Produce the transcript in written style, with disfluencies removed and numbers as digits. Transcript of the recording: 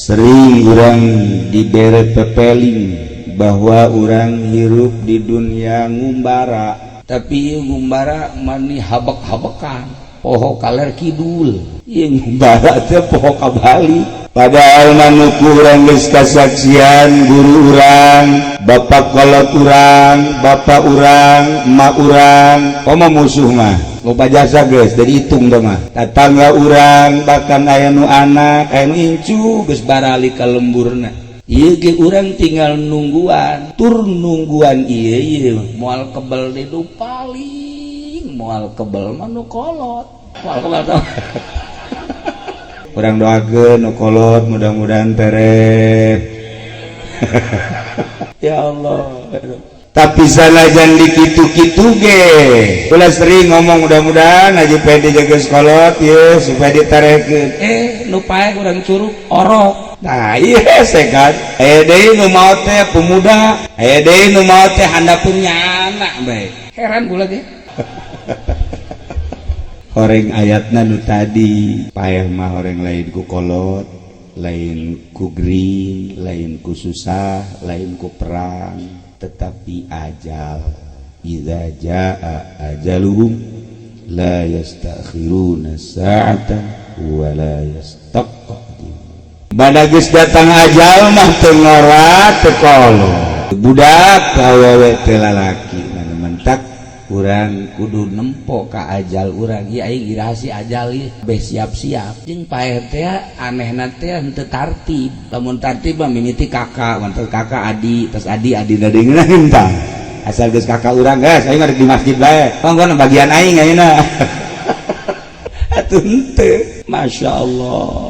Sering orang dibere pepeling bahwa orang hirup di dunia ngumbara, tapi ngumbara mani habek-habekan poho kaler kidul, yang ngumbara teh poho kabali. Padahal manuku urang geus kasaksian guru urang, bapak kolot urang, bapak urang, emak urang, pama musuh mah loba jasa geus dari hitung dah mah. Tatangga urang bahkan aya nu anak, aya nu incu geus barali ka lemburna. Ieu ge urang tinggal nungguan, tur nungguan ieu moal kebel di nu paling moal kebel mah nu kolot. Moal kebel tah. Urang doakeun nu kolot mudah-mudahan beres. Ya Allah. Tapi sanajan dikitu-kitu ge ulah sering ngomong mudah-mudahan aja pede jaga kolot ya supaya ditarekeun. Nu pae urang curug orok. Nah iya sekat. Aya deui nu maot teh pemuda, aya deui nu maot teh handapun nya anak bae. Heran kula ge. Horeng ayatna nu tadi paeh mah horeng lain ku kolot, lain ku gering, lain ku susah, lain ku perang, tetapi ajal idza jaa ajaluhum la yastakhiruna sa'atan wa la yastaqdim. Bada geus datang ajal mah teu ngora teu kolot. Budak awewe teu lalaki mentak urang kudu nempo ka ajal urang. Ieu aing irasi ajal ieu beh siap-siap jeung paeh teh anehna teh henteu tartib. Lamun tartib mah mimiti kakak, mantel kakak adi, tos adi adina deungeuna hentang. Asal geus kakak urang geus aing ngadeg di masjid bae. Panggon bagian aing ayeuna. Atuh henteu. Masyaallah.